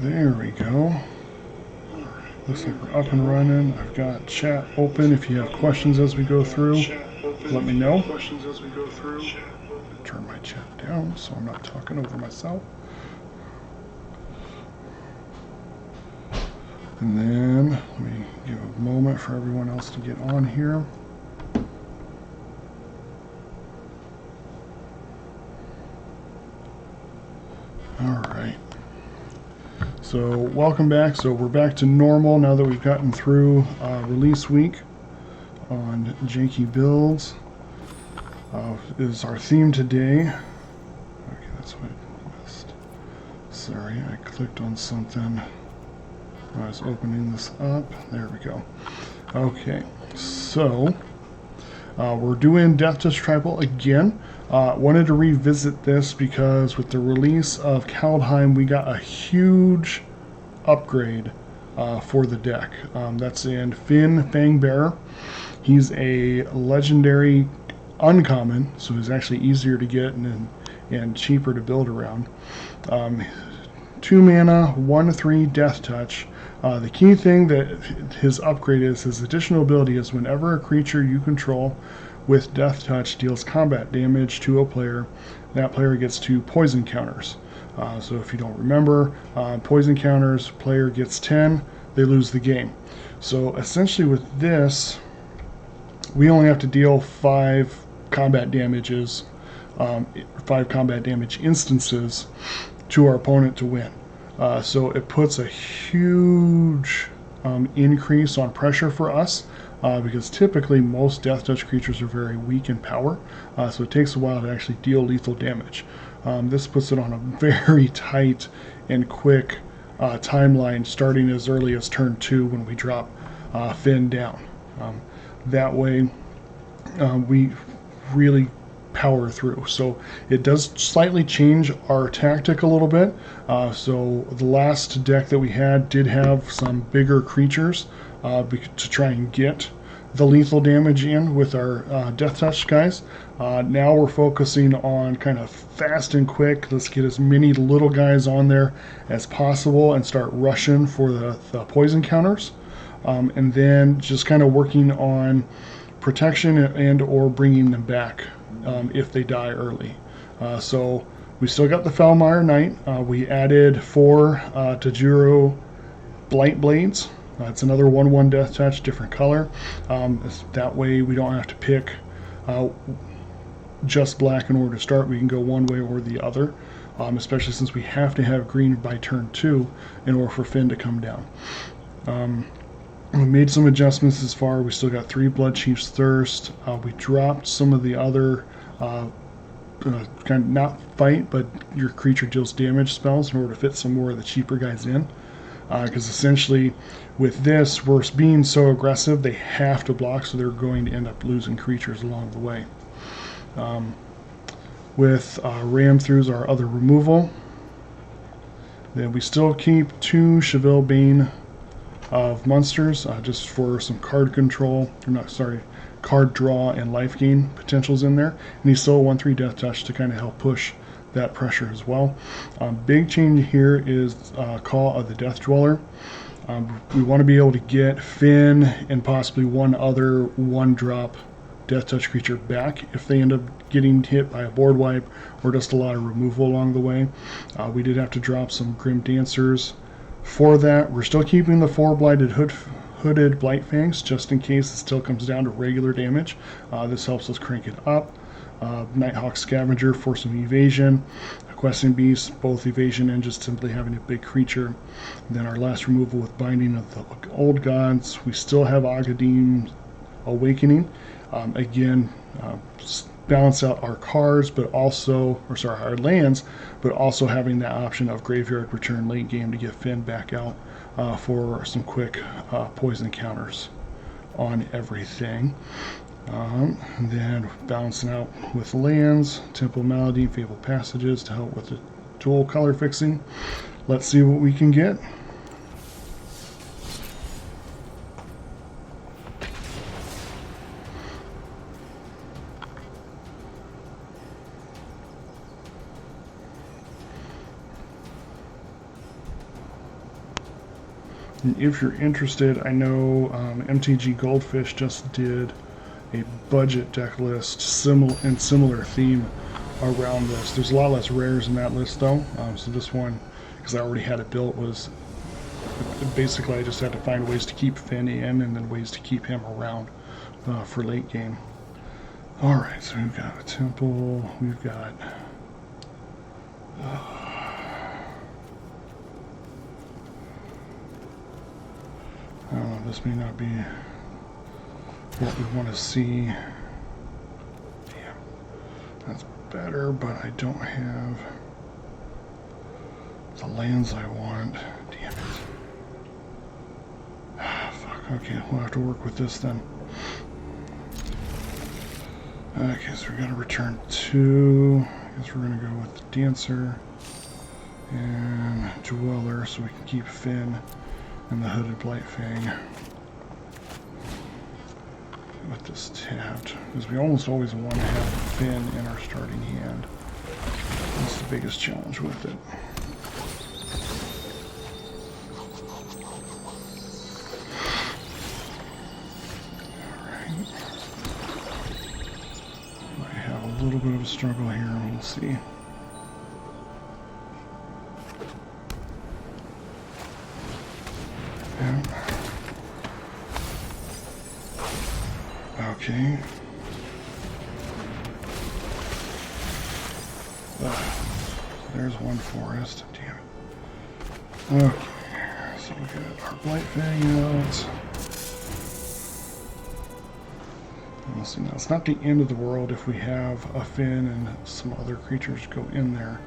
There we go. Looks like we're up and running. I've got chat open. If you have questions as we go through, let me know. Turn my chat down so I'm not talking over myself. And then let me give a moment for everyone else to get on here. All right. So welcome back. So we're back to normal now that we've gotten through release week on Janky Builds. Is our theme today. Okay, that's what I missed. Sorry, I clicked on something. I was opening this up. There we go. Okay, so we're doing Death Touch Tribal again. Wanted to revisit this because with the release of Kaldheim, we got a huge upgrade for the deck. That's in Finn Fangbearer. He's a legendary uncommon, so he's actually easier to get and cheaper to build around. 2 mana, 1/3 Death Touch. The key thing that his upgrade is, his additional ability is whenever a creature you control with Death Touch deals combat damage to a player, that player gets 2 poison counters. So if you don't remember, poison counters, player gets 10, they lose the game. So essentially with this, we only have to deal 5 combat damages, 5 combat damage instances to our opponent to win. So it puts a huge increase on pressure for us because typically most Death Touch creatures are very weak in power, so it takes a while to actually deal lethal damage. This puts it on a very tight and quick timeline starting as early as turn 2 when we drop Finn down. That way we really power through. So it does slightly change our tactic a little bit. So the last deck that we had did have some bigger creatures to try and get the lethal damage in with our Death Touch guys. Now we're focusing on kind of fast and quick. Let's get as many little guys on there as possible and start rushing for the poison counters. And then just kind of working on protection and or bringing them back if they die early. So we still got the Felmire Knight. We added 4 Tajuro Blight Blades. It's another 1/1 Death Touch, different color. That way we don't have to pick just black in order to start. We can go one way or the other, especially since we have to have green by turn 2 in order for Finn to come down. We made some adjustments as far. We still got 3 Blood Chief's Thirst. We dropped some of the other kind of not fight, but your creature deals damage spells in order to fit some more of the cheaper guys in. Because essentially with this, we're being so aggressive, they have to block, so they're going to end up losing creatures along the way. With Ram Throughs, our other removal, then we still keep 2 Cheville Bane of monsters just for some card control, or not, sorry, card draw and life gain potentials in there. And he's still a 1/3 Death Touch to kind of help push that pressure as well. Big change here is Call of the Death Dweller. We want to be able to get Finn and possibly one other 1-drop Death Touch creature back if they end up getting hit by a board wipe or just a lot of removal along the way. We did have to drop some Grim Dancers for that. We're still keeping the 4 Hooded Blight Fangs just in case it still comes down to regular damage. This helps us crank it up. Nighthawk Scavenger for some evasion. Questing Beast, both evasion and just simply having a big creature. And then our last removal with Binding of the Old Gods. We still have Agadim Awakening. Again, balance out our cards, but also, or sorry, our lands, but also having that option of Graveyard Return late game to get Finn back out for some quick poison counters on everything. And then balancing out with lands, Temple Malady, Fabled Passages to help with the dual color fixing. Let's see what we can get. And if you're interested, I know MTG Goldfish just did a budget deck list similar theme around this. There's a lot less rares in that list though, so this one, because I already had it built, was basically I just had to find ways to keep Finn in and then ways to keep him around for late game. Alright, so we've got a temple, we've got I don't know, this may not be what we want to see. Damn, that's better, but I don't have the lands I want. Damn it. Fuck, okay, we'll have to work with this then. Okay, so we're going to return 2. I guess we're going to go with the Dancer and Dweller so we can keep Finn and the Hooded Blightfang with this tapped, because we almost always want to have Finn in our starting hand. That's the biggest challenge with it. Alright. Might have a little bit of a struggle here, we'll see. Okay. There's one forest. Damn it. Okay. So we got our Blightfang out. We'll see now. It's not the end of the world if we have a Finn and some other creatures go in there.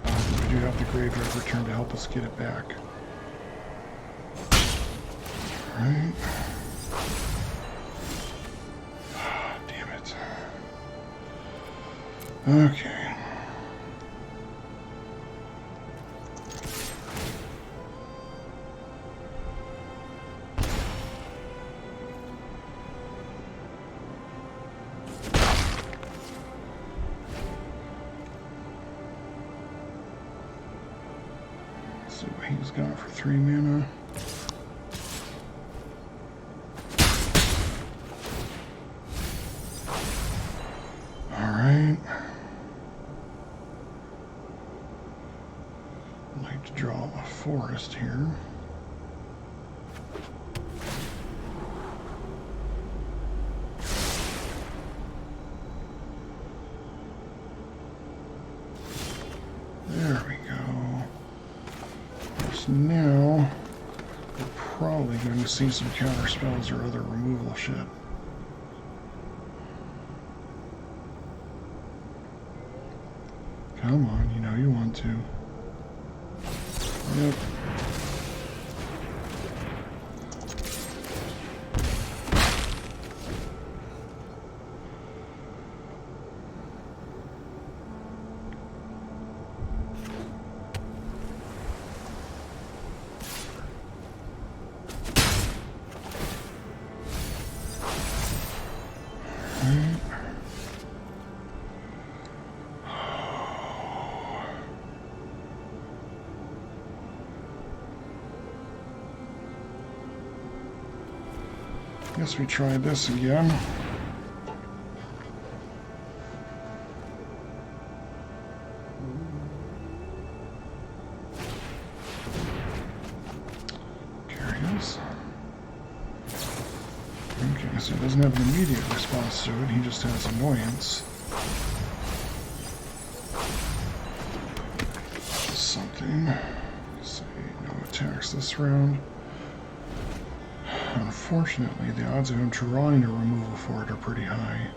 We do have the graveyard return to help us get it back. Alright. Okay. Let's see what he's got for 3 mana. Alright. I'd like to draw a forest here. There we go. So now we're probably going to see some counter spells or other removal shit. Come on, you know you want to. Yep. Guess we try this again. Curious. Okay, so it doesn't have an immediate response to it, he just has annoyance. Something. Say no attacks this round. Unfortunately, the odds of him drawing a removal for it are pretty high.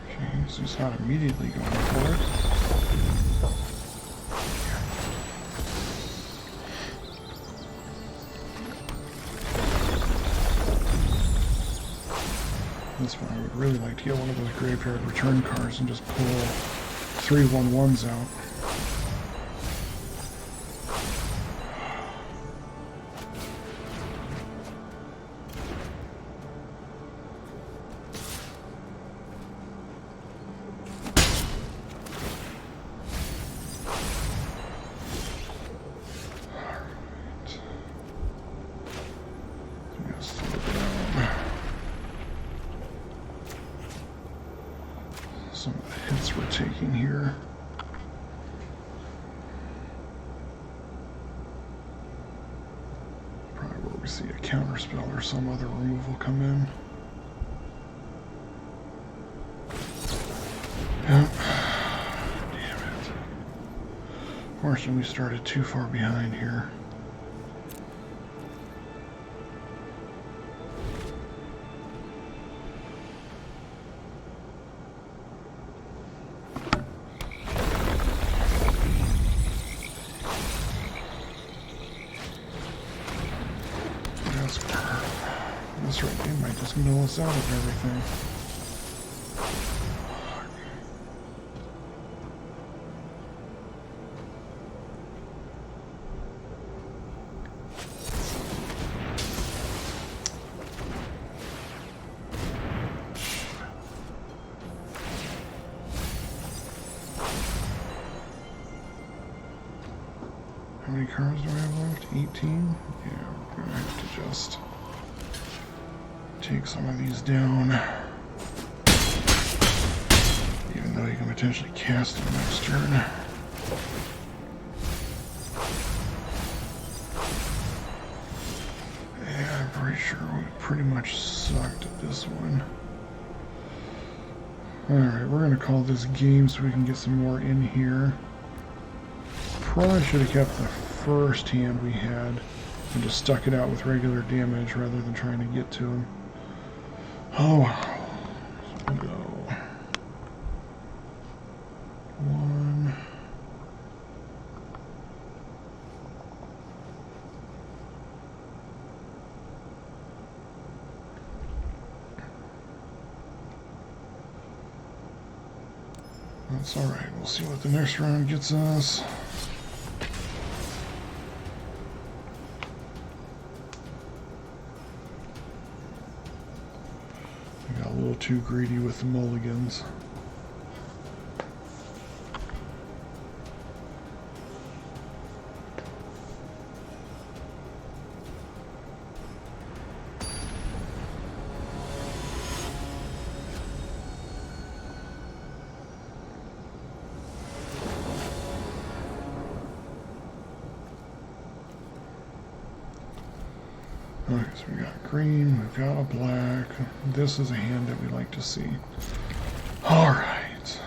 Okay, so he's not immediately going for it. That's why I would really like to get one of those graveyard return cards and just pull 3 1/1s out. some of the hits we're taking here. Probably where we see a counterspell or some other removal come in. Yep. Damn it. Fortunately, we started too far behind here. That's right, they might just mill us out of everything. How many cards do I have left? 18? Yeah, we're gonna have to just take some of these down. Even though you can potentially cast them next turn. Yeah, I'm pretty sure we pretty much sucked at this one. Alright, we're gonna call this game so we can get some more in here. Probably should have kept the first hand we had and just stuck it out with regular damage rather than trying to get to him. Oh wow. So we go 1. That's alright. We'll see what the next round gets us. Too greedy with the mulligans. Okay, so we got green, we've got a black. This is a hand that we like to see. Alright.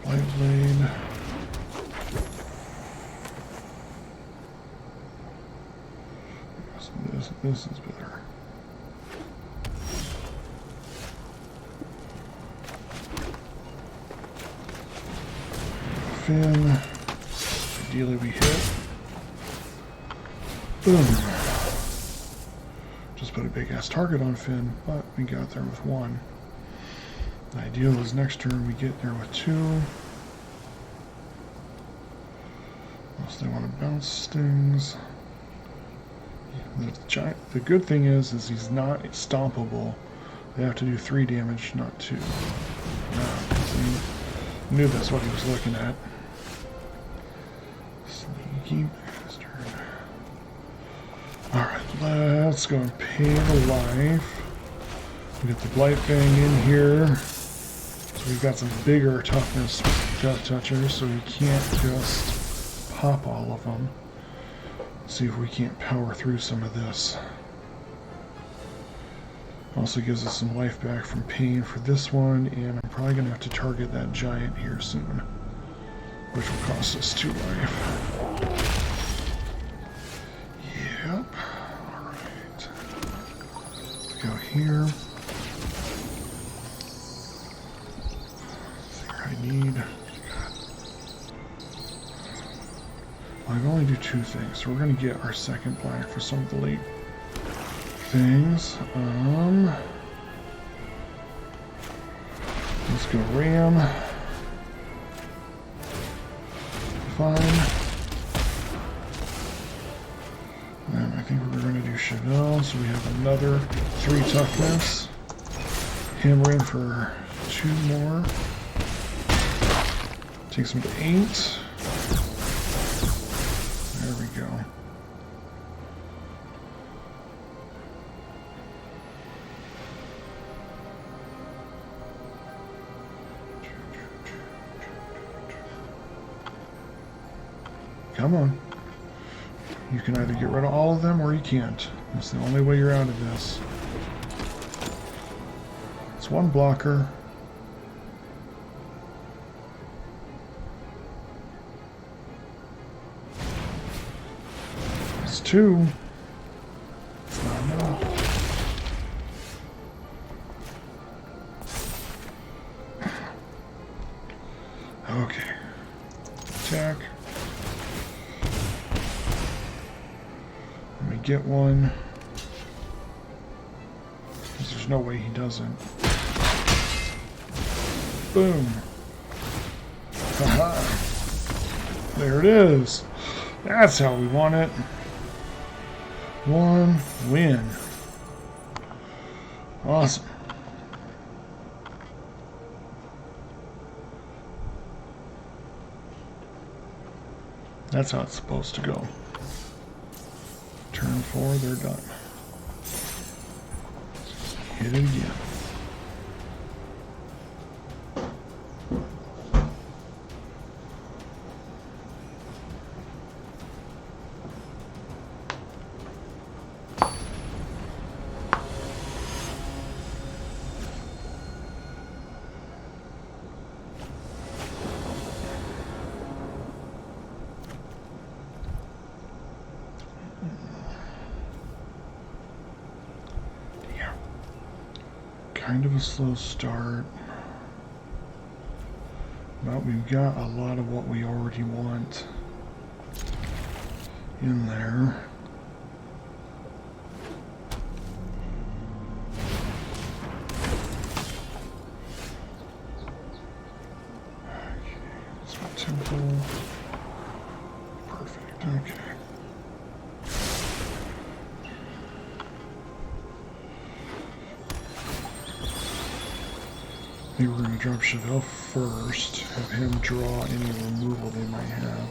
Light blade. This is better. Fin. Ideally we hit. Boom. Just put a big ass target on Finn, but we got there with 1. The ideal is next turn we get there with 2. Unless they want to bounce stings. The good thing is he's not stompable. They have to do 3 damage, not 2. I knew that's what he was looking at. Sneaky bastard. Alright, let's go and pay the life. We got the Blight Fang in here. So we've got some bigger toughness Death Touchers, so we can't just pop all of them. See if we can't power through some of this. Also gives us some life back from pain for this one, and I'm probably going to have to target that giant here soon, which will cost us 2 life. Yep. Alright. Let's go here. Let's see what I need. I can only do 2 things, so we're going to get our second black for some of the late things. Let's go Ram. Fine. And I think we're going to do Chevelle, so we have another 3 toughness. Hammer in for 2 more. Takes him to 8. There we go. Come on. You can either get rid of all of them or you can't. It's the only way you're out of this. It's one blocker. It's two. It's not enough. Okay. Attack. Let me get one. Because there's no way he doesn't. Boom. Haha. There it is. That's how we want it. One win. Awesome. That's how it's supposed to go. Turn 4, they're done. Hit it again. Kind of a slow start, but we've got a lot of what we already want in there. Okay, so temple, perfect, okay. I think we're going to drop Chevelle first, have him draw any removal they might have,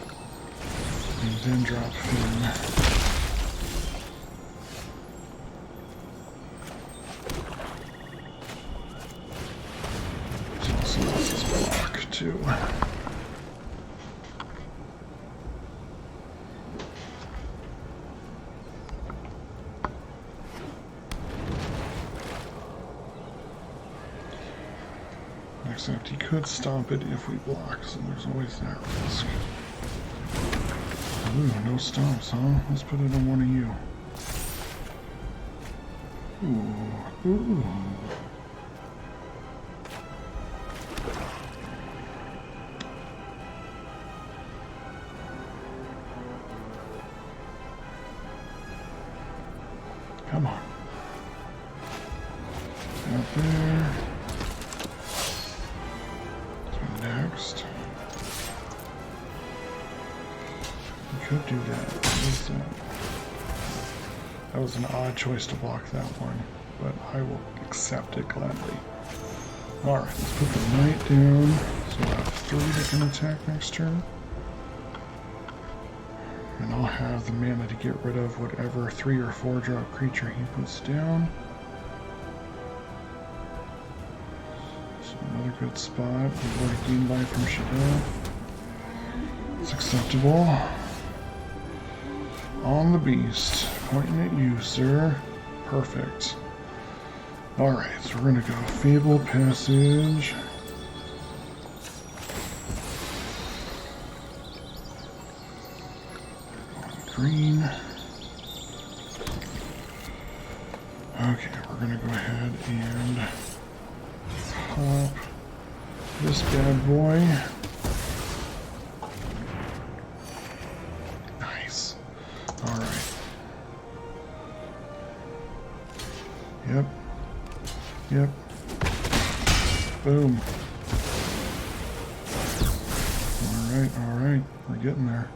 and then drop Finn. There's also this block too. Except he could stomp it if we block, so there's always that risk. Ooh, no stomps, huh? Let's put it on one of you. Ooh, ooh. Come on. Out there. Next. We could do that. What is that? That was an odd choice to block that one, but I will accept it gladly. Alright, let's put the knight down. So we'll have 3 that can attack next turn. And I'll have the mana to get rid of whatever 3 or 4 drop creature he puts down. Another good spot. We've already gained life from Chevelle. It's acceptable. On the beast. Pointing at you, sir. Perfect. Alright, so we're going to go Fable Passage. Green. Okay, we're going to go ahead and pop this bad boy. Nice. Alright. Yep. Yep. Boom. Alright, alright. We're getting there.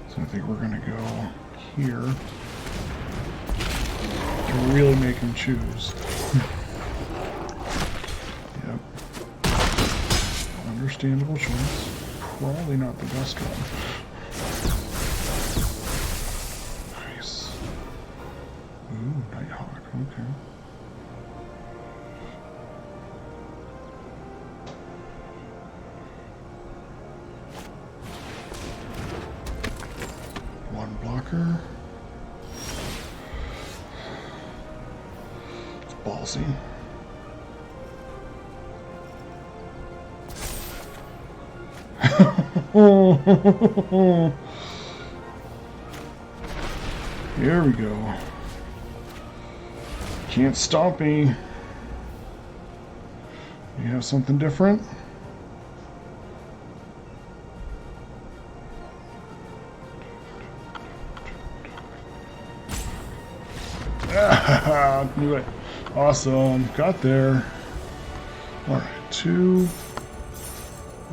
So I think we're going to go here to really make him choose. Yep. Understandable choice. Probably not the best one. Ooh, Nighthawk, okay. One blocker. It's ballsy. Here we go. Can't stop me. You have something different? Ah, knew it. Awesome. Got there. Alright, 2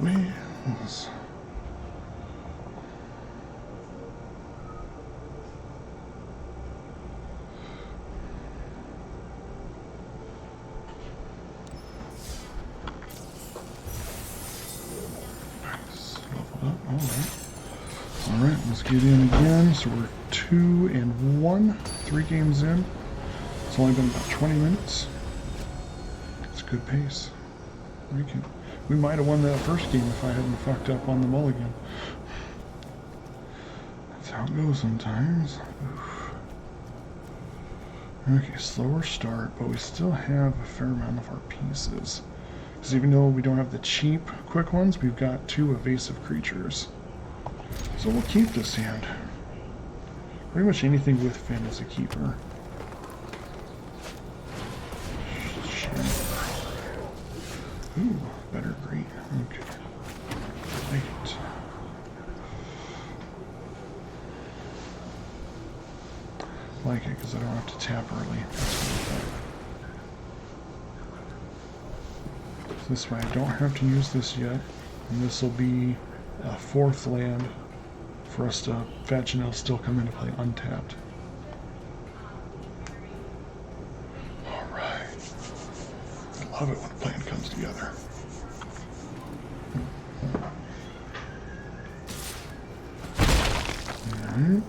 wins. Alright, let's get in again. So we're 2-1, 3 games in. It's only been about 20 minutes. It's a good pace. We might have won that first game if I hadn't fucked up on the mulligan. That's how it goes sometimes. Oof. Okay, slower start, but we still have a fair amount of our pieces. Because even though we don't have the cheap quick ones, we've got 2 evasive creatures. So we'll keep this hand. Pretty much anything with Finn is a keeper. Ooh, better green. Okay. Like it. Like it because I don't have to tap early. So this way I don't have to use this yet. And this will be a 4th land for us to fetch, and it'll still come into play untapped. Alright. I love it when the plan comes together. Alright.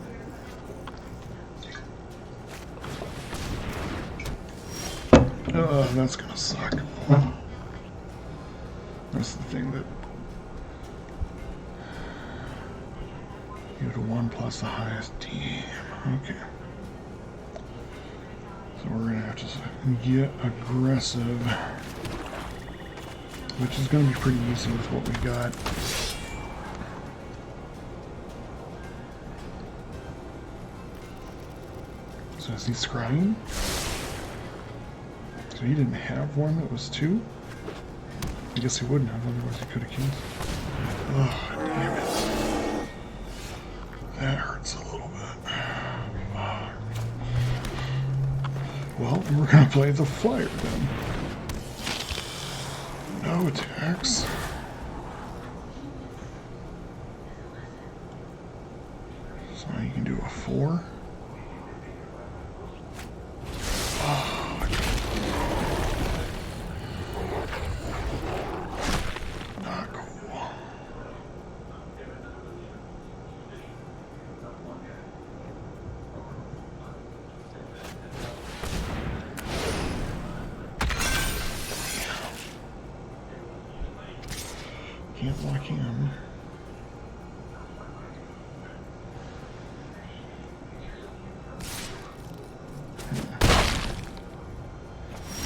That's gonna suck. That's the thing that give it a 1 plus the highest team. Okay. So we're gonna have to get aggressive, which is gonna be pretty easy with what we got. So is he scrying? So he didn't have one that was 2? I guess he wouldn't have, otherwise he could have killed. Oh, damn it. That hurts a little bit. Well, we're going to play the flyer then. No attacks. So you can do a 4. Can't block him.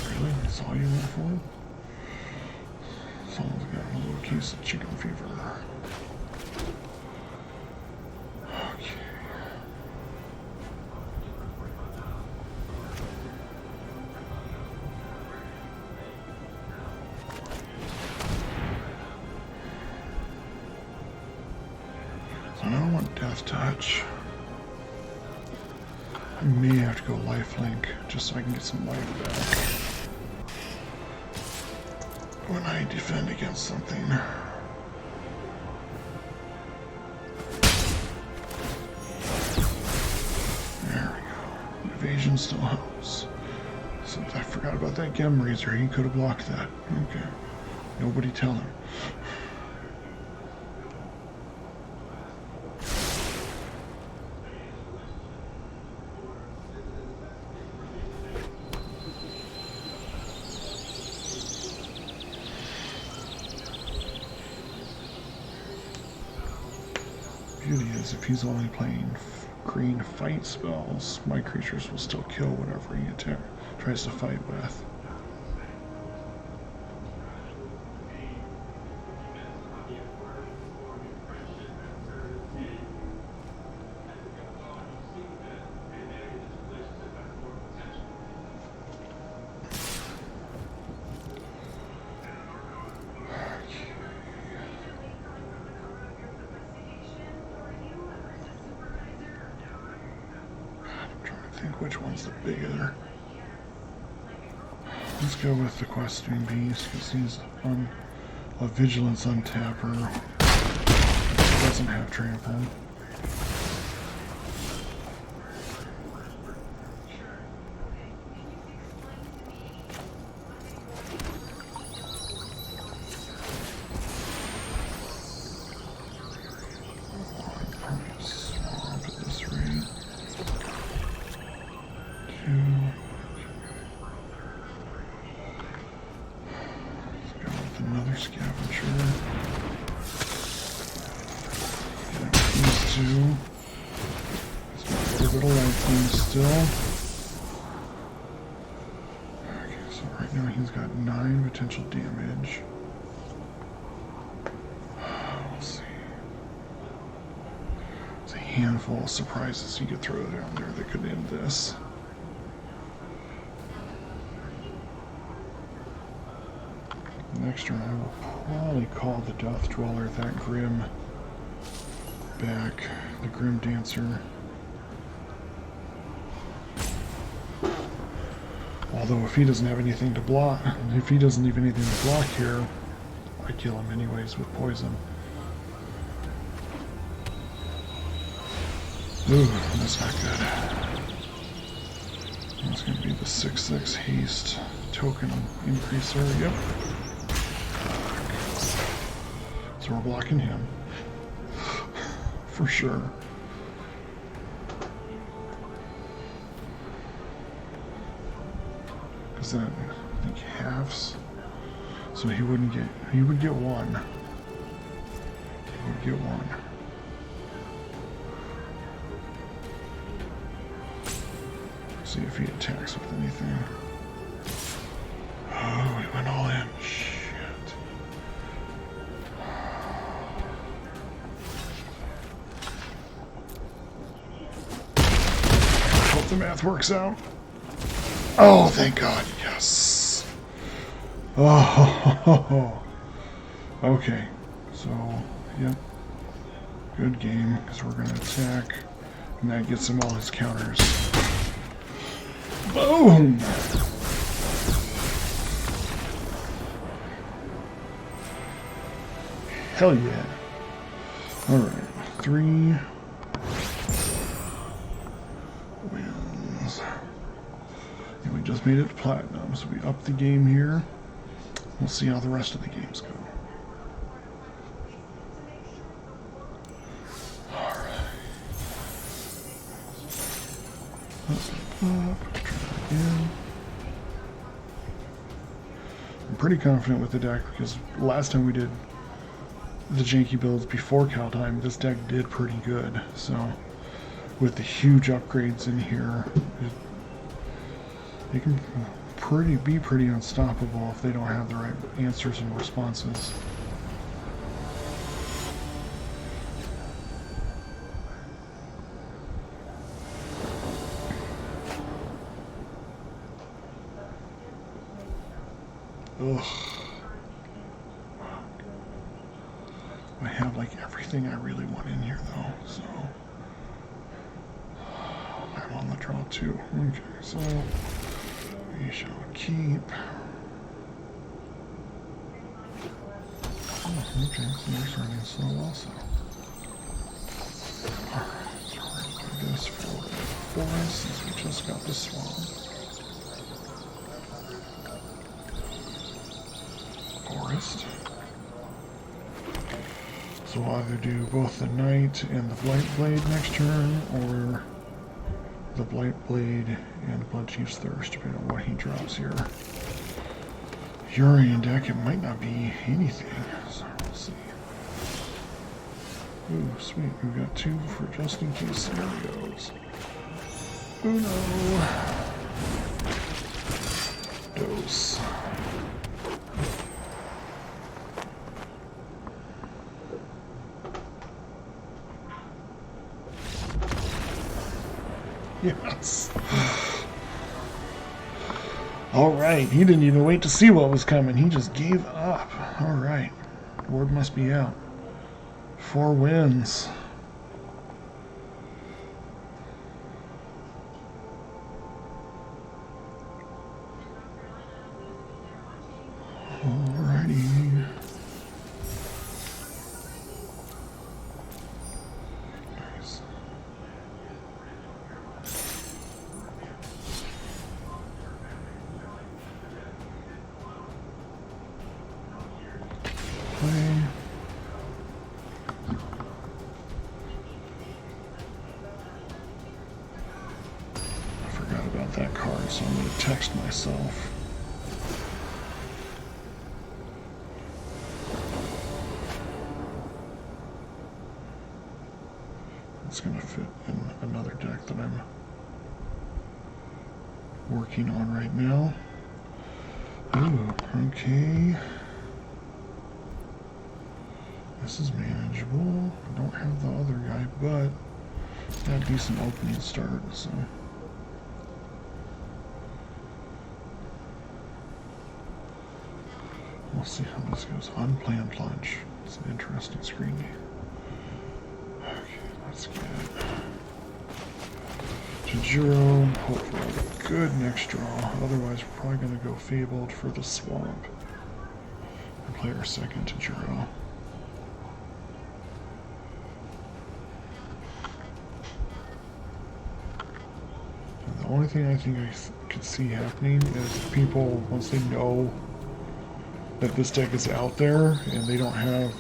Really? That's all you went for? Someone's got a little case of chicken fever. Okay. I don't want Death Touch. I may have to go Lifelink just so I can get some life back when I defend against something. There we go. Evasion still helps. Since I forgot about that Gem Razor, he could have blocked that. Okay. Nobody tell him. beauty is if he's only playing green fight spells, my creatures will still kill whatever he tries to fight with. Which one's the bigger? Let's go with the Questing Beast because he's on a Vigilance untapper. Doesn't have trample. Another scavenger. Yeah, these two. He's got a little bit of life still. Okay, so right now he's got 9 potential damage. We'll see. There's a handful of surprises you could throw down there that could end this. Next turn, I will probably call the Death Dweller, that Grim, back. The Grim Dancer. Although if he doesn't have anything to block, if he doesn't leave anything to block here, I kill him anyways with poison. Ooh, that's not good. That's going to be the 6/6 haste token increaser. Yep. So we're blocking him. For sure. Because then I think halves. So he would get 1. He would get 1. See if he attacks with anything. Oh, he went all in. Shit. Hope the math works out. Oh, thank God. Yes. Oh. Okay. So, yep. Good game, because we're going to attack. And that gets him all his counters. Boom! Hell yeah. Alright. 3 wins. And we just made it to platinum, so we up the game here. We'll see how the rest of the games go. Let's up, try again. I'm pretty confident with the deck because last time we did the Janky Builds before Kaldheim, this deck did pretty good. So with the huge upgrades in here, it can be pretty unstoppable if they don't have the right answers and responses. Ugh. I have like everything I really want in here though, so I'm on the draw too. Okay, so we shall keep. Oh, okay, so you're starting slow also. Alright, so we're going to do this for the forest since we just got the swamp. Forest. So we'll either do both the Knight and the Blight Blade next turn, or the Blight Blade and Bloodchief's Thirst, depending on what he drops here. Urian deck, it might not be anything, so we'll see. Ooh, sweet. We've got 2 for just in case scenarios. Uno. Dos. Yes. Alright, he didn't even wait to see what was coming. He just gave up. Alright. Word must be out. 4 wins. Alrighty. Nice. Play. I forgot about that card, so I'm going to text myself. It's going to fit in another deck that I'm working on right now. Ooh, okay. This is manageable. I don't have the other guy, but got a decent opening start, so. We'll see how this goes. Unplanned plunge. It's an interesting screen. Okay, let's get Tajiro. Hope for a good next draw. Otherwise, we're probably going to go Fabled for the swamp. And play our second Tajiro. The only thing I think I could see happening is people, once they know that this deck is out there and they don't have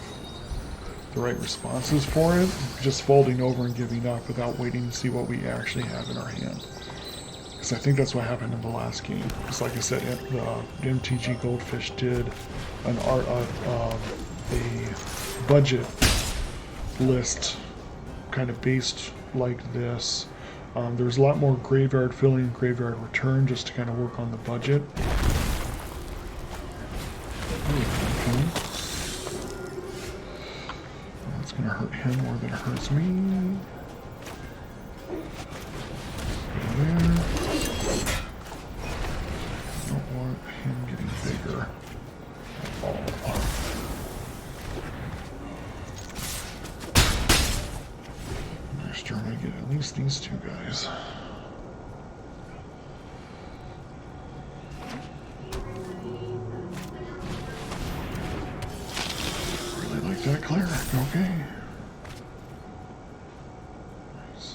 the right responses for it, just folding over and giving up without waiting to see what we actually have in our hand. Because I think that's what happened in the last game. Because like I said, the MTG Goldfish did a budget list kind of based like this. There's a lot more graveyard filling, graveyard return, just to kind of work on the budget. Okay. That's going to hurt him more than it hurts me. There. I don't want him getting bigger at all. Next turn I get at least these 2 guys. Really like that cleric, okay. Nice.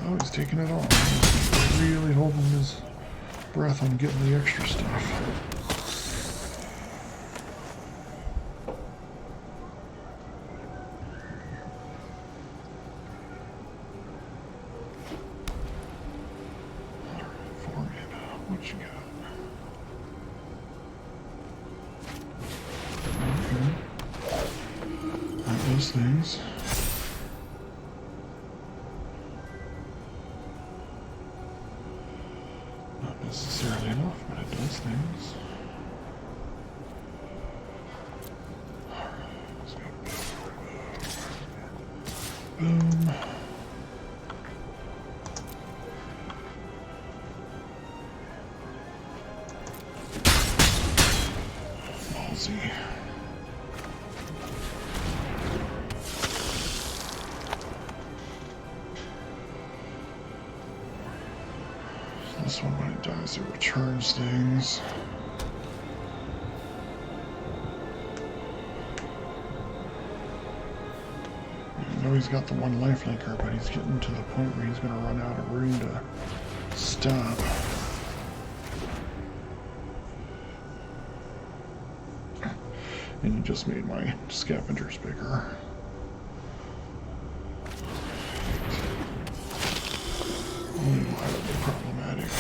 Oh, he's taking it all. He's really holding his breath on getting the extra stuff. What you got? Okay. Not those things. Not necessarily enough, but it does things. Alright, let's go. Boom. This one, when it dies, it returns things. I know he's got the 1 lifelinker, but he's getting to the point where he's going to run out of room to stop. And he just made my scavengers bigger. Wildly problematic.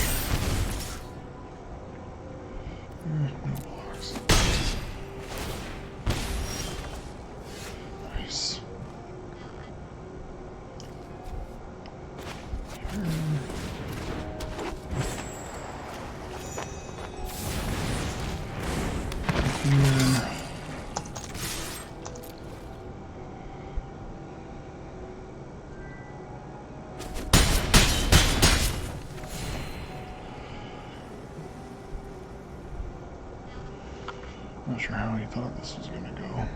No blocks. Not sure how he thought this was going to go.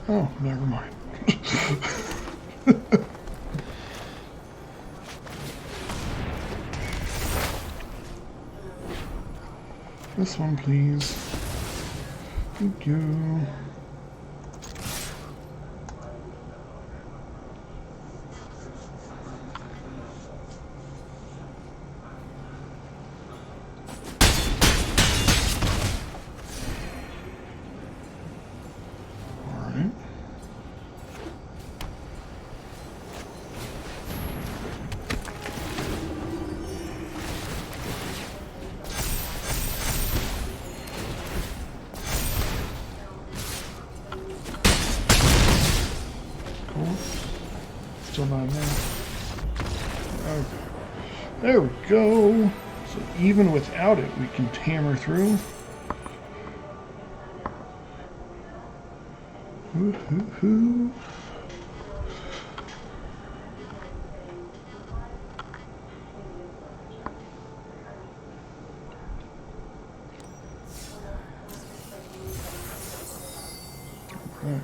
Oh, never mind. This one, please. Thank you. Still not there. Okay. There we go. So even without it, we can hammer through. Hoo-hoo-hoo. Okay.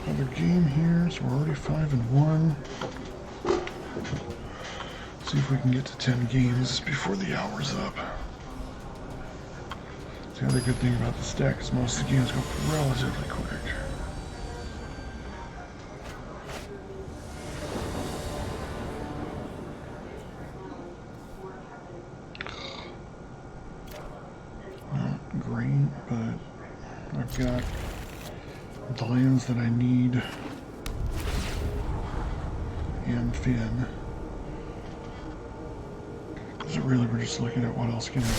Another game here, so we're already 5-1. See if we can get to 10 games before the hour's up. The other good thing about this deck is most of the games go relatively quick. Not great, but I've got the lands that I need and Finn. So really we're just looking at what else can I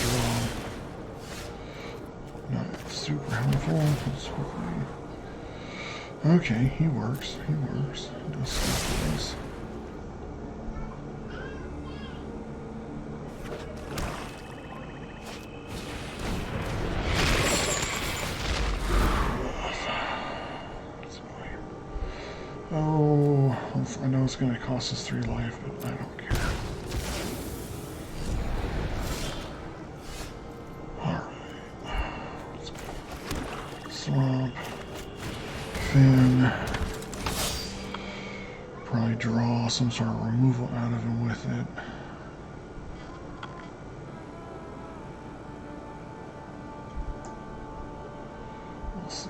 draw. Not super helpful. Let's hopefully... Okay, he works. He works. He does stuff. Oh, I know it's going to cost us 3 life, but I don't care. Alright. Let's go. Swamp. Finn. Probably draw some sort of removal out of him with it. We'll see.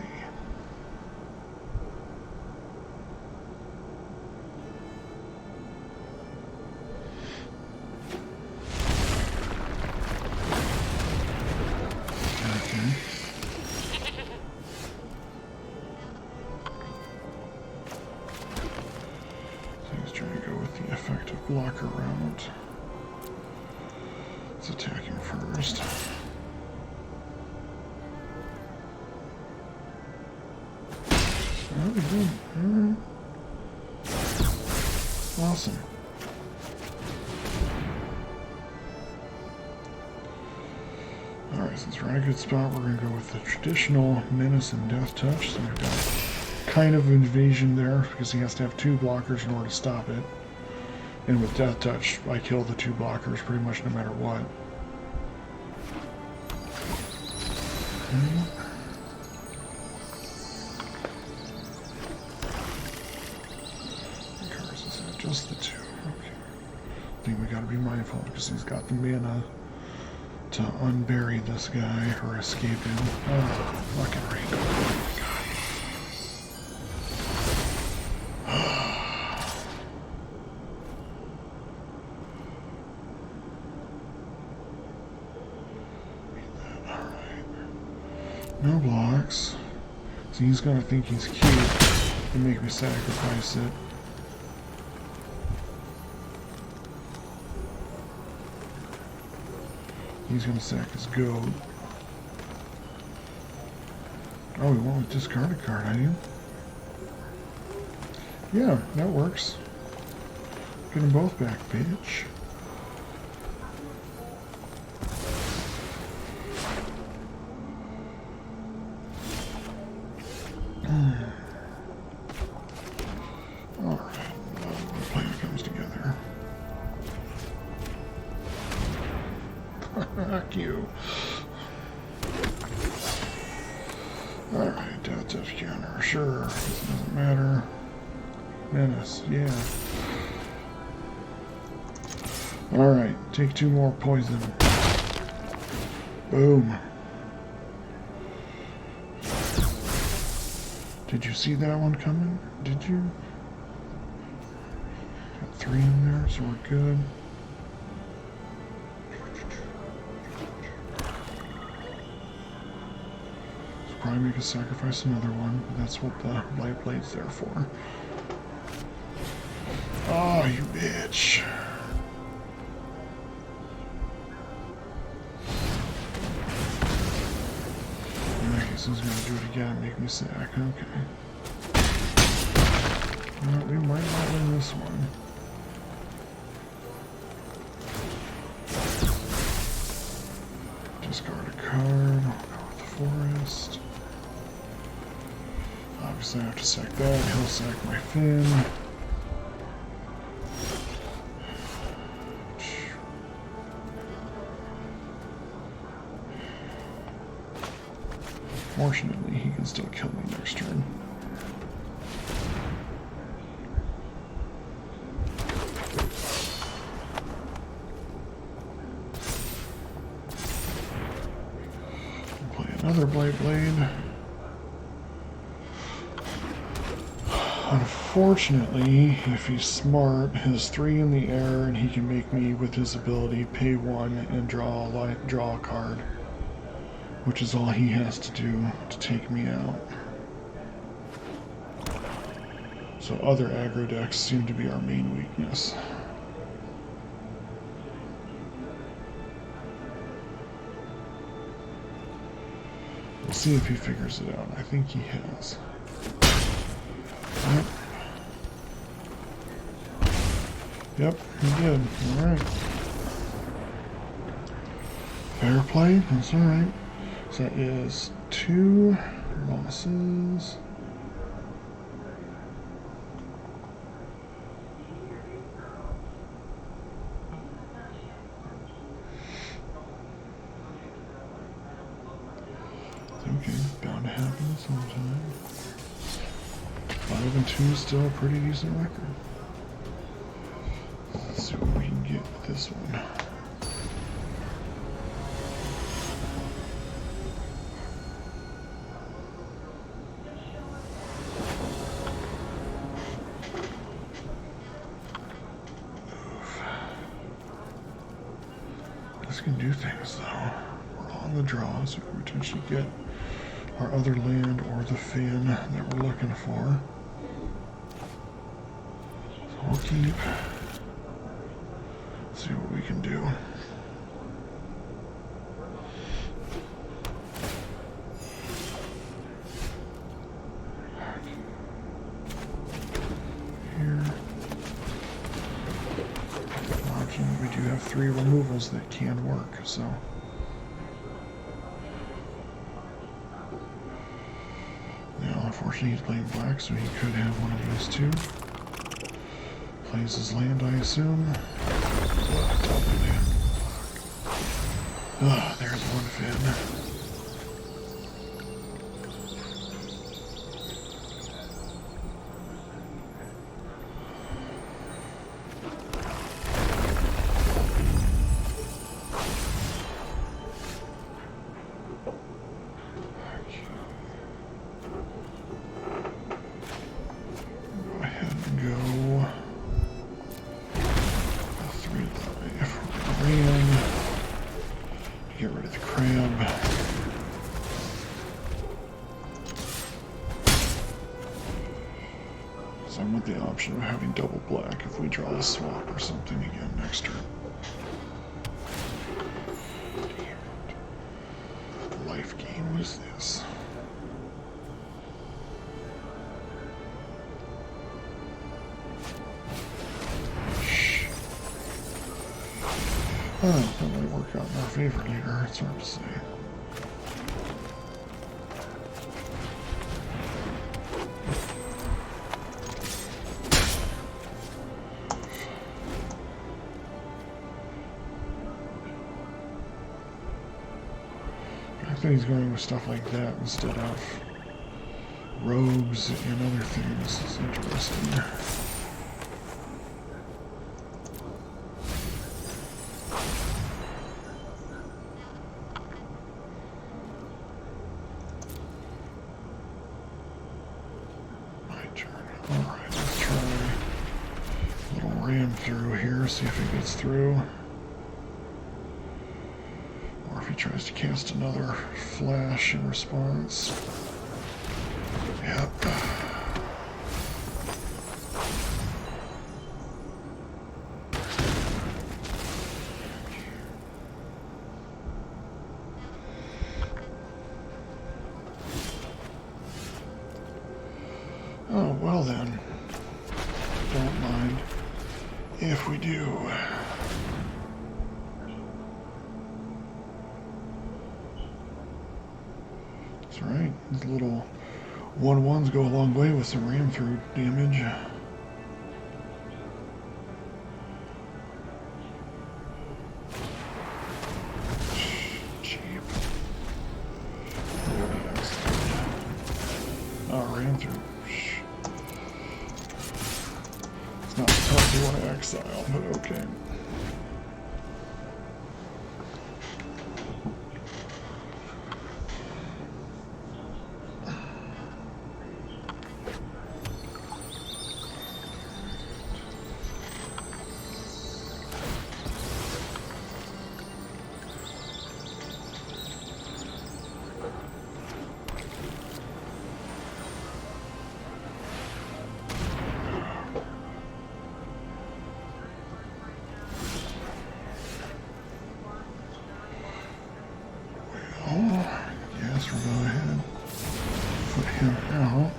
Blocker route. Let's attack him first. Oh, good. Alright. Awesome. Alright, since we're in a good spot, we're going to go with the traditional Menace and Death Touch. So we've got kind of invasion there because he has to have 2 blockers in order to stop it. And with Death Touch, I kill the 2 blockers pretty much no matter what. What cards is that? Just the 2. Okay. I think we gotta be mindful because he's got the mana to unbury this guy or escape him. Oh, fucking rainbow. No blocks. So he's gonna think he's cute and make me sacrifice it. He's going to sack his goat. Oh, we went with discard a card, I do. Yeah, that works. Get them both back, bitch. Alright, the plan comes together. Fuck you. Alright, that's F counter. Sure, this doesn't matter. Menace, yeah. Alright, take 2 more poison. Boom. Did you see that one coming? Did you? Got 3 in there, so we're good. So probably make us sacrifice another one. That's what the light blade's there for. Oh, you bitch. This is gonna do it again, make me sack. Okay. No, we might not win this one. Discard a card. I'll go with the forest. Obviously, I have to sack that. He'll sack my fin. Fortunately, he can still kill me next turn. I'll play another Blight Blade. Unfortunately, if he's smart, his 3 in the air, and he can make me, with his ability, pay 1 and draw a card. Which is all he has to do to take me out. So other aggro decks seem to be our main weakness. We'll see if he figures it out. I think he has. Yep. Yep, he did. Alright. Fair play, that's alright. So that is 2 losses. Okay, bound to happen sometime. 5 and 2 is still a pretty decent record. Let's see what we can get with this one. This can do things though. We're on the draw, so we can potentially get our other land or the fin that we're looking for. So we'll keep. See what we can do. Here. We do have 3 removals that can work, so. Now, unfortunately, he's playing black, so he could have one of these 2. Plays his land, I assume. Ah, there's one fin. Get rid of the crab. So I'm with the option of having double black if we draw a swap or something again next turn. is this? Oh, that might work out in our favor later. It's hard to say. The fact that he's going with stuff like that instead of rogues and other things is interesting. Through here, see if he gets through. Or if he tries to cast another flash in response. Yep. Oh, well then. Don't mind if we do. That's right. These little 1/1s go a long way with some ram through damage. Cheap. Oh, ram through. It's not the part you want to exile, but okay. Yes, we'll go ahead, put him out.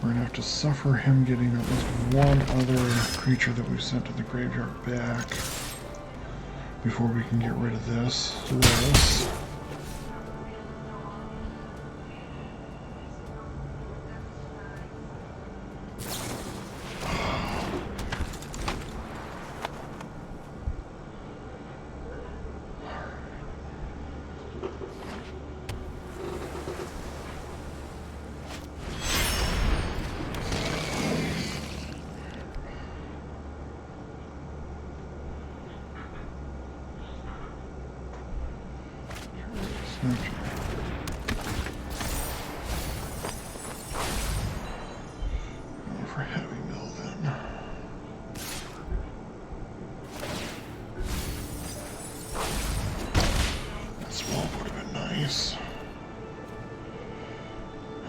We're gonna have to suffer him getting at least one other creature that we've sent to the graveyard back before we can get rid of this. Okay. Go for heavy mill then. That swamp would have been nice.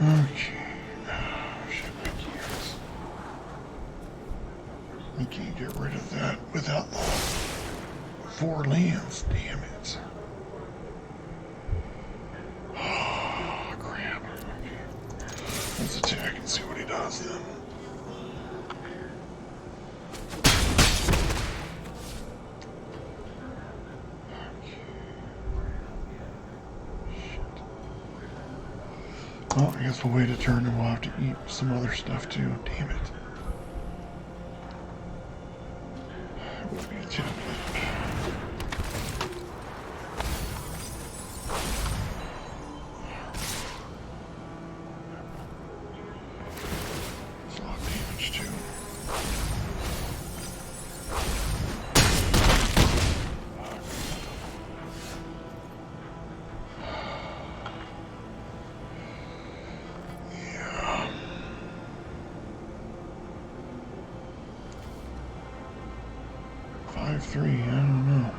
Okay. Shit, my gears. I can't get rid of that without the 4 lands. Damn it. Let's attack and see what he does then. Shit. Well, I guess we'll wait a turn and we'll have to eat some other stuff too. Damn it. It would be a tablet. Three, I don't know.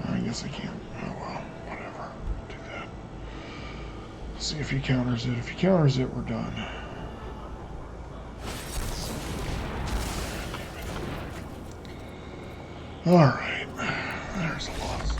I guess I can't. Oh well, whatever. Do that. See if he counters it. If he counters it, we're done. Alright. There's a loss.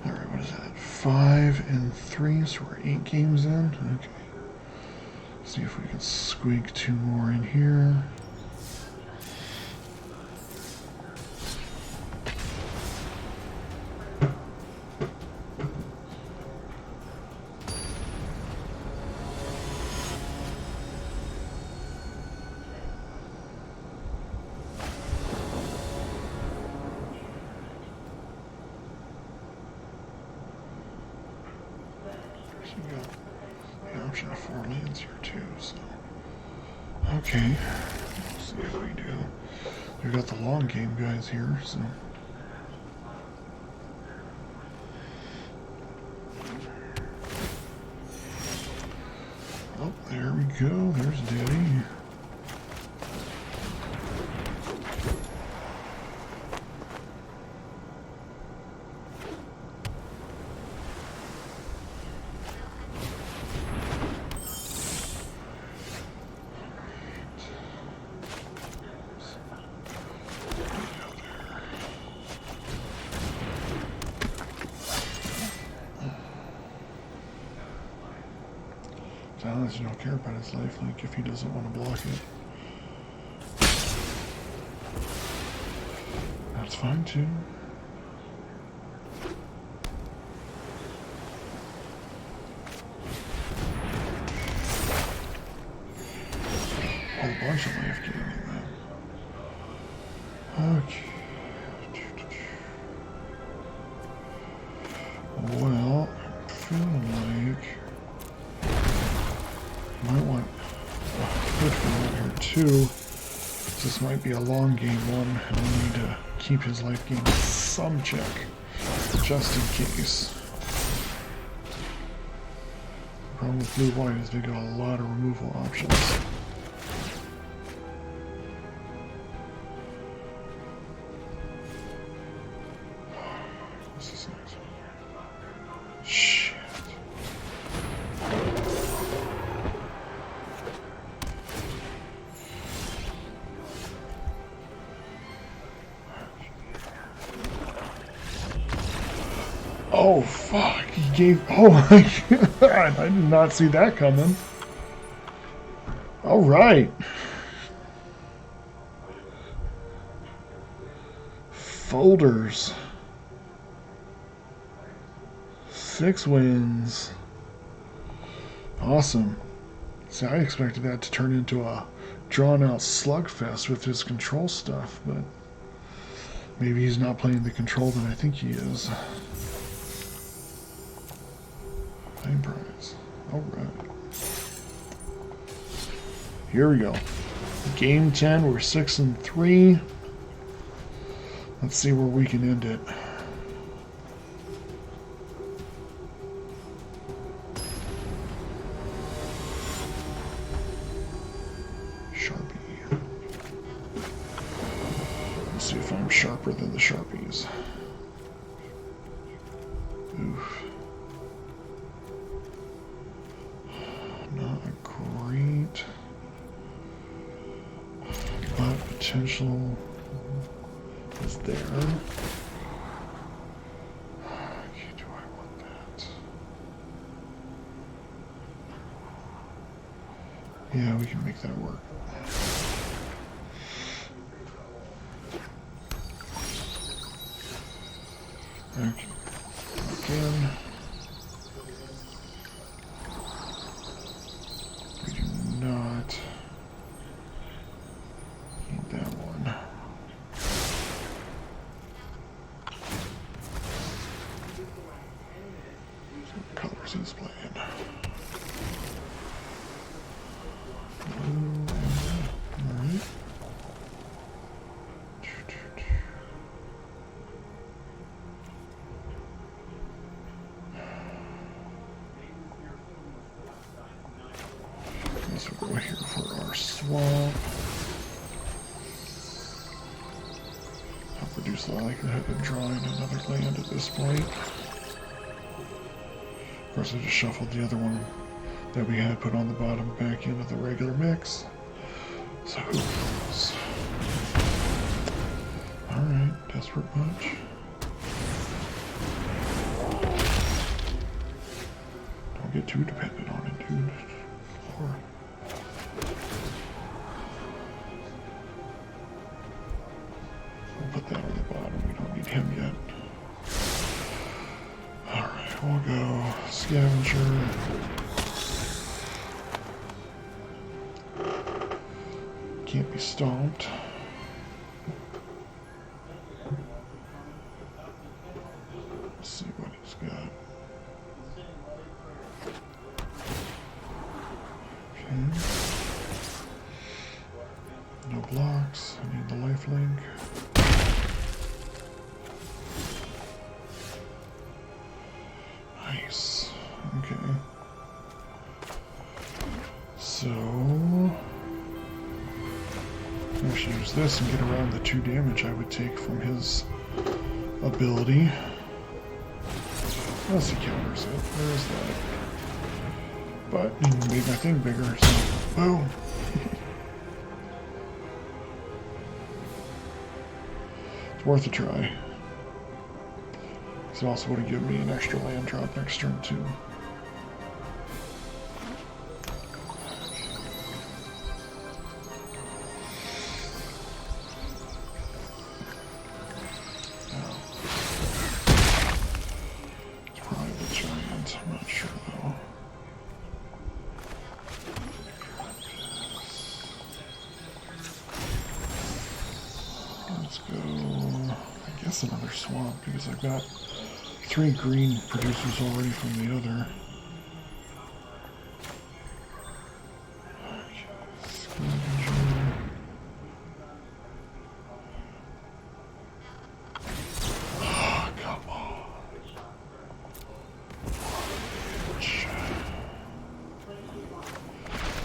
Alright, what is that? 5 and 3, so we're 8 games in. Okay. See if we can squeak 2 more in here. So we got the option of 4 lands here too, so. Okay, let's see how we do. We've got the long game guys here, so. Oh, there we go, there's Daddy. Honestly, don't care about his life, like if he doesn't want to block it. That's fine too. A whole bunch of life gaining then. Okay. Well, I'm feeling like might want a good one here too. This might be a long game one, and I need to keep his life gain some check, just in case. The problem with blue-white is they got a lot of removal options. What's this next one? Shit. Oh, fuck. He gave... Oh, my God. I did not see that coming. All right. Folders. 6 wins. Awesome. See, I expected that to turn into a drawn-out slugfest with his control stuff, but maybe he's not playing the control that I think he is. Same prize. Alright. Here we go. Game 10, we're 6 and 3. Let's see where we can end it. Sharpie. Let's see if I'm sharper than the Sharpies. Oof. Not great, but potential is there. Okay, do I want that? Yeah, we can make that work. Okay, again. Not need that one. What colors he's playing? Alright. We'll go here for our swap. reduce the likelihood of drawing another land at this point. Of course, I just shuffled the other one that we had put on the bottom back into the regular mix. So who knows? Alright, Desperate Punch. Don't get too dependent on it, dude. Or we'll put that on the bottom. We don't need him yet. Alright, we'll go Scavenger. Can't be stomped. Let's see what he's got. Okay. No blocks. I need the lifelink. Nice. Okay. So I should use this and get around the 2 damage I would take from his ability. Unless he counters it. There is that. But he made my thing bigger, so boom. It's worth a try. This also would have given me an extra land drop next turn too. Another swamp because I've got 3 green producers already from the other. Oh, come on.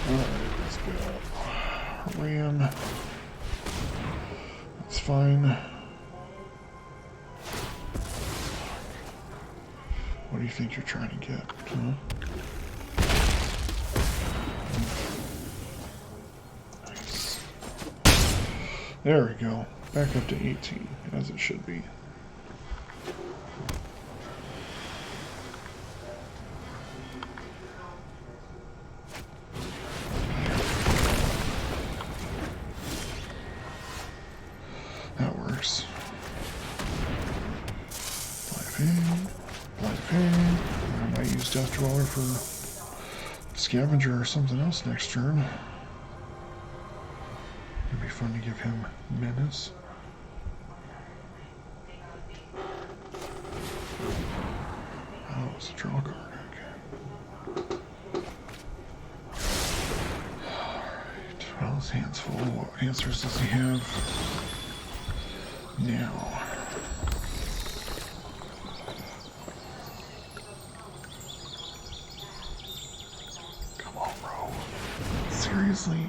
Alright, let's go. Ram. That's fine. What do you think you're trying to get? Huh? Nice. There we go. Back up to 18, as it should be. That works. I might use Death Dweller for Scavenger or something else next turn. It'd be fun to give him Menace. Oh, it's a draw card. Okay. Alright. Well, his hand's full. What answers does he have now? Seriously?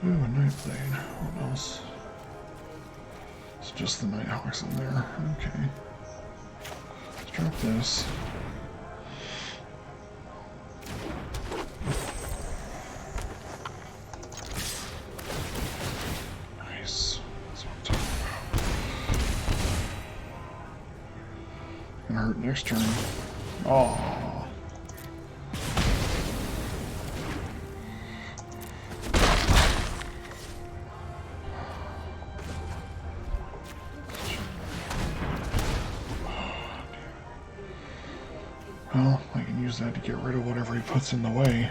Ooh, a Nightblade. What else? It's just the Nighthawks in there. Okay. Let's drop this. Hurt next turn. Oh. Well, I can use that to get rid of whatever he puts in the way.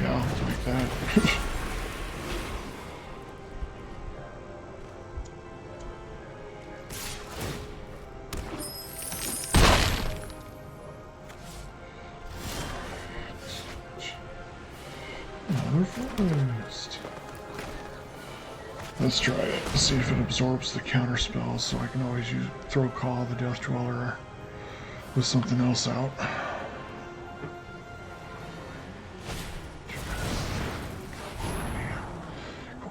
Yeah, like that. Another forest. Let's try it. See if it absorbs the counter spells, so I can always throw Call the Death Dweller with something else out.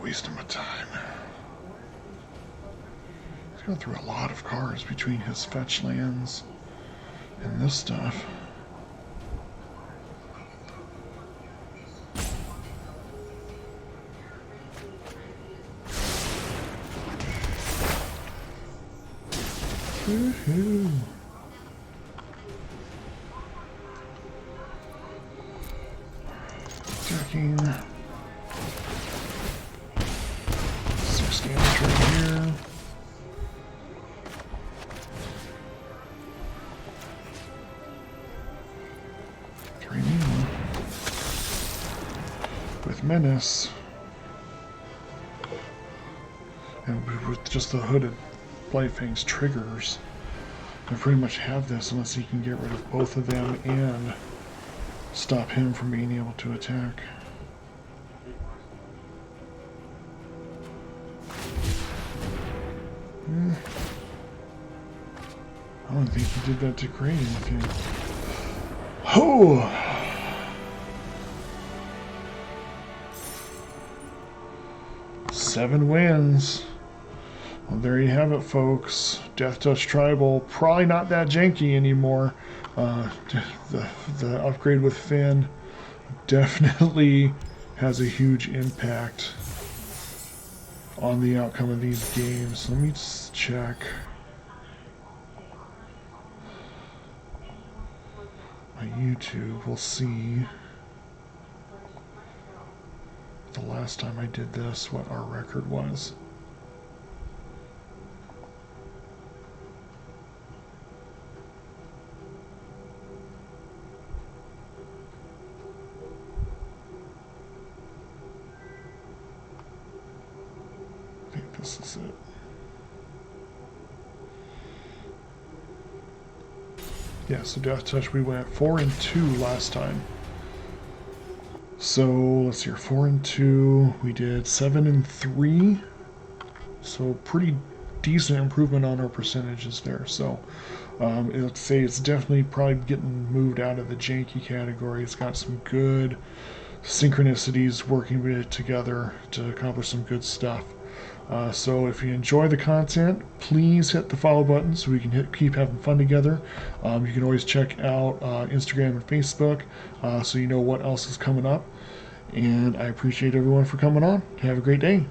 Wasting my time. He's going through a lot of cards between his fetch lands and this stuff. Woohoo! Attacking. 6 damage right here. Three more. With Menace. And with just the hooded Blightfang's triggers, I pretty much have this unless he can get rid of both of them and stop him from being able to attack. I don't think he did that to create anything. Oh! Seven wins. Well, there you have it, folks. Death Touch Tribal, probably not that janky anymore. The upgrade with Finn definitely has a huge impact on the outcome of these games. Let me just check. My YouTube, we'll see the last time I did this, what our record was. I think this is it. Yeah, so Death Touch, we went 4-2 last time. So let's see here, 4-2. We did 7-3. So pretty decent improvement on our percentages there. So let's say it's definitely probably getting moved out of the janky category. It's got some good synchronicities working with it together to accomplish some good stuff. So if you enjoy the content, please hit the follow button so we can keep having fun together. You can always check out Instagram and Facebook so you know what else is coming up. And I appreciate everyone for coming on. Have a great day.